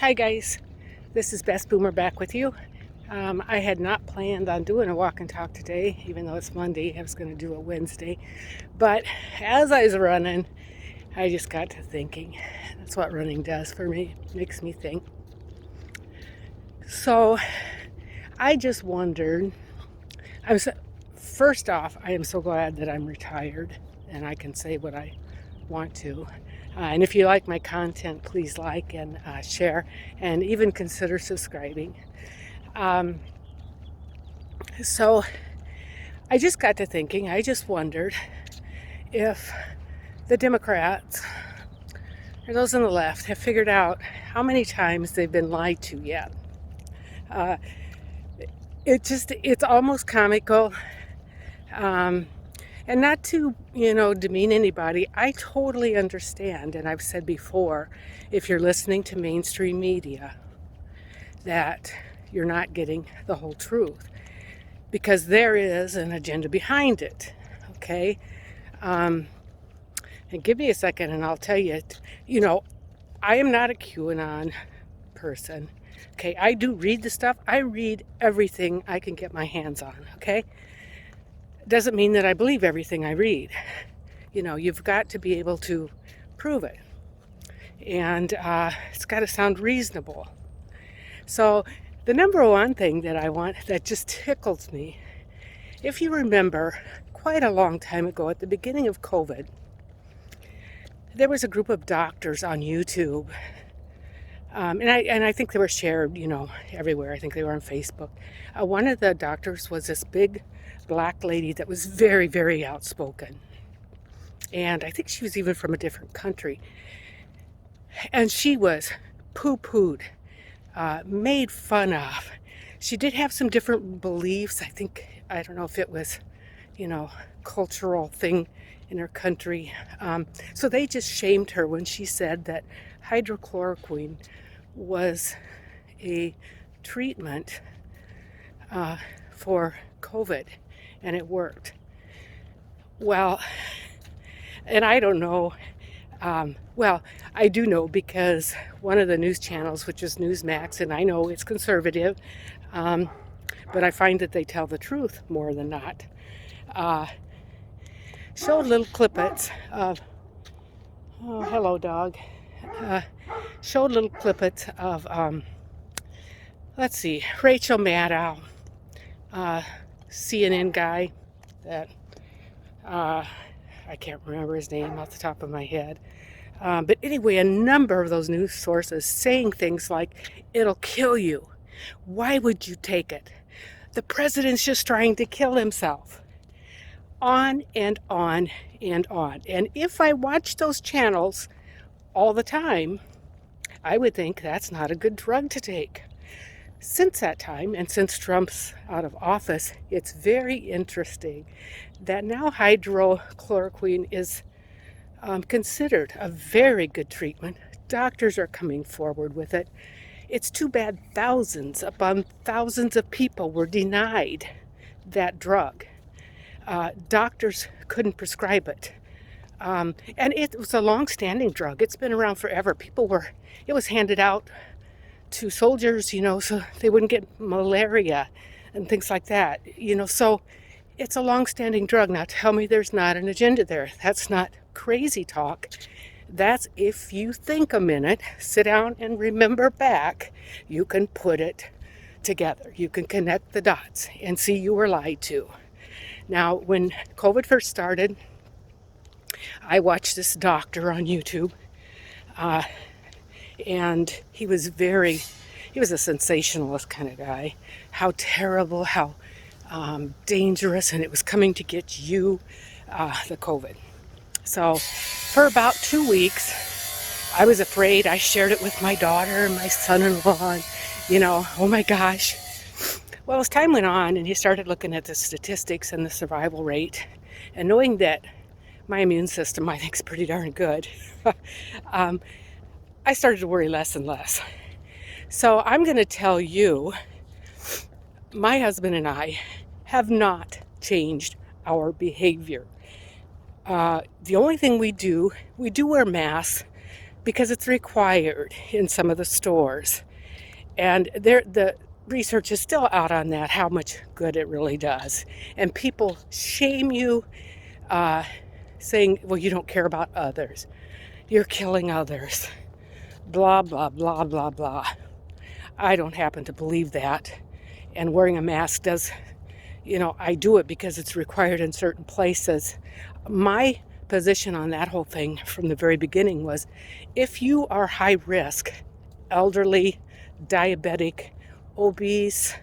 Hi guys, this is Best Boomer back with you. I had not planned on doing a walk and talk today, even though it's Monday. I was going to do it Wednesday. But as I was running, I just got to thinking. That's what running does for me, makes me think. So I just wondered, first off, I am so glad that I'm retired and I can say what I want to. And if you like my content, please like and share and even consider subscribing. So I just got to thinking, I just wondered if the Democrats or those on the left have figured out how many times they've been lied to yet. It's almost comical. And not to, demean anybody, I totally understand, and I've said before, if you're listening to mainstream media, that you're not getting the whole truth, because there is an agenda behind it, okay? And give me a second and I'll tell you, I am not a QAnon person, okay? I do read the stuff. I read everything I can get my hands on, okay? Doesn't mean that I believe everything I read. You've got to be able to prove it. And it's got to sound reasonable. So the number one thing that I want that just tickles me, if you remember quite a long time ago at the beginning of COVID, there was a group of doctors on YouTube. And I think they were shared, everywhere. I think they were on Facebook. One of the doctors was this big black lady that was very, very outspoken. And I think she was even from a different country. And she was poo-pooed, made fun of. She did have some different beliefs. I don't know if it was, cultural thing in her country. So they just shamed her when she said that hydrochloroquine was a treatment for COVID, and it worked. Well, and I don't know. I do know because one of the news channels, which is Newsmax, and I know it's conservative, but I find that they tell the truth more than not, showed little clippets of, oh, hello dog, showed little clippets of, let's see, Rachel Maddow, CNN guy that I can't remember his name off the top of my head. But anyway, a number of those news sources saying things like, it'll kill you. Why would you take it? The president's just trying to kill himself. On and on and on. And if I watch those channels all the time, I would think that's not a good drug to take. Since that time, and since Trump's out of office, it's very interesting that now hydrochloroquine is considered a very good treatment. Doctors are coming forward with it. It's too bad thousands upon thousands of people were denied that drug. Doctors couldn't prescribe it. And it was a long-standing drug. It's been around forever. It was handed out to soldiers, so they wouldn't get malaria and things like that, so it's a long-standing drug. Now tell me there's not an agenda there. That's not crazy talk. That's if you think a minute, sit down and remember back, you can put it together. You can connect the dots and see you were lied to. Now, when COVID first started, I watched this doctor on YouTube, and he was a sensationalist kind of guy. How terrible, how dangerous, and it was coming to get you, the COVID. So for about 2 weeks, I was afraid. I shared it with my daughter and my son-in-law, and, oh my gosh. Well, as time went on and he started looking at the statistics and the survival rate, and knowing that my immune system, I think, is pretty darn good, I started to worry less and less. So I'm going to tell you, my husband and I have not changed our behavior. The only thing we do wear masks because it's required in some of the stores. And the research is still out on that, how much good it really does. And people shame you, saying, well, you don't care about others. You're killing others. Blah, blah, blah, blah, blah. I don't happen to believe that. And wearing a mask does, I do it because it's required in certain places. My position on that whole thing from the very beginning was, if you are high risk, elderly, diabetic, obese,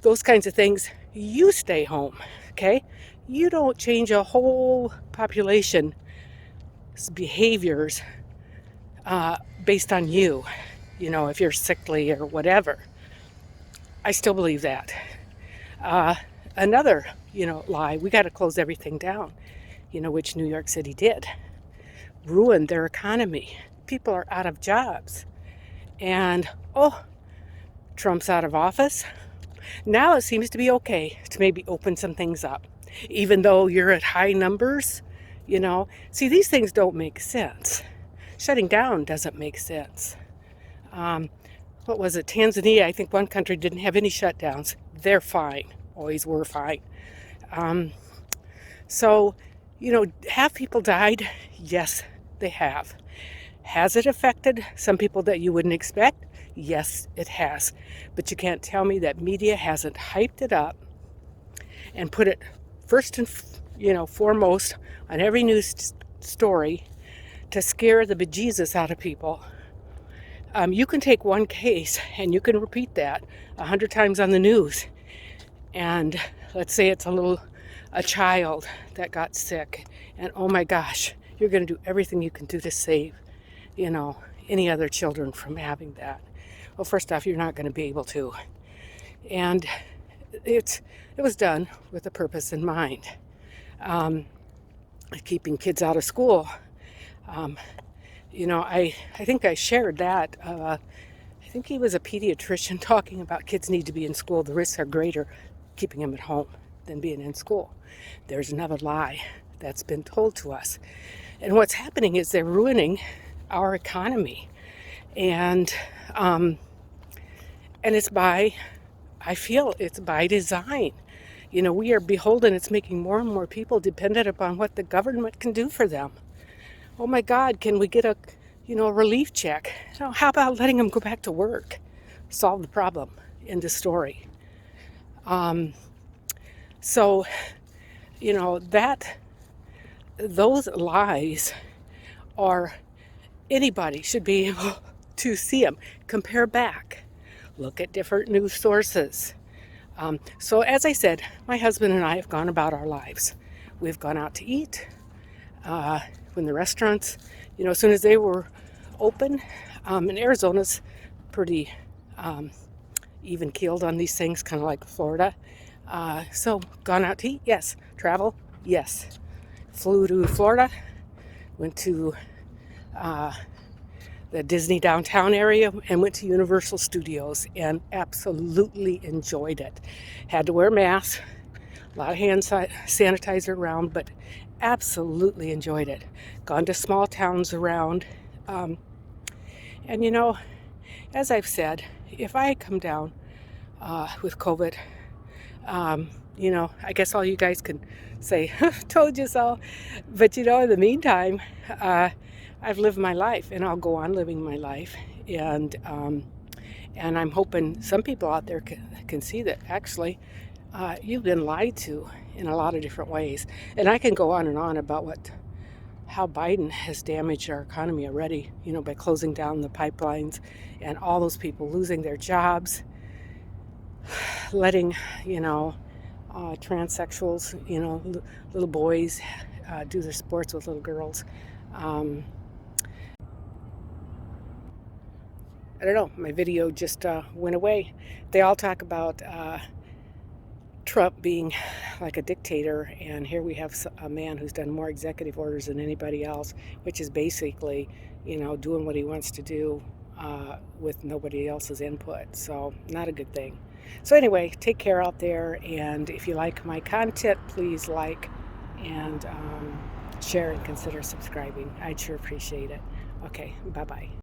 those kinds of things, you stay home, okay? You don't change a whole population's behaviors based on you, if you're sickly or whatever. I still believe that. Another, lie, we got to close everything down, which New York City did. Ruined their economy. People are out of jobs. And, Trump's out of office. Now it seems to be okay to maybe open some things up, even though you're at high numbers, See, these things don't make sense. Shutting down doesn't make sense. What was it? Tanzania, I think one country didn't have any shutdowns. They're fine. Always were fine. So, have people died? Yes, they have. Has it affected some people that you wouldn't expect? Yes, it has. But you can't tell me that media hasn't hyped it up and put it first and foremost on every news story to scare the bejesus out of people. You can take one case and you can repeat that 100 times on the news. And let's say it's a child that got sick, and oh my gosh, you're going to do everything you can do to save, any other children from having that. Well, first off, you're not going to be able to. And it was done with a purpose in mind. Keeping kids out of school. I think I shared that. I think he was a pediatrician talking about kids need to be in school. The risks are greater keeping them at home than being in school. There's another lie that's been told to us. And what's happening is they're ruining our economy. And I feel it's by design. We are beholden. It's making more and more people dependent upon what the government can do for them. Oh my God, can we get a relief check? How about letting them go back to work? Solve the problem. End of story. So, those lies are, anybody should be able to see them. Compare back. Look at different news sources. So as I said, my husband and I have gone about our lives. We've gone out to eat. When the restaurants, as soon as they were open, and Arizona's pretty even keeled on these things, kind of like Florida. So gone out to eat, yes. Travel, yes. Flew to Florida, went to the Disney downtown area and went to Universal Studios and absolutely enjoyed it. Had to wear a mask, a lot of hand sanitizer around, but absolutely enjoyed it. Gone to small towns around. And as I've said, if I come down with COVID, I guess all you guys can say, told you so. But in the meantime, I've lived my life and I'll go on living my life. And I'm hoping some people out there can see that actually you've been lied to in a lot of different ways. And I can go on and on about how Biden has damaged our economy already, by closing down the pipelines and all those people losing their jobs, letting, transsexuals, little boys do their sports with little girls. I don't know, my video just went away. They all talk about Trump being like a dictator, and here we have a man who's done more executive orders than anybody else, which is basically, doing what he wants to do with nobody else's input. So not a good thing. So anyway, take care out there, and if you like my content, please like and share and consider subscribing. I'd sure appreciate it. Okay, bye-bye.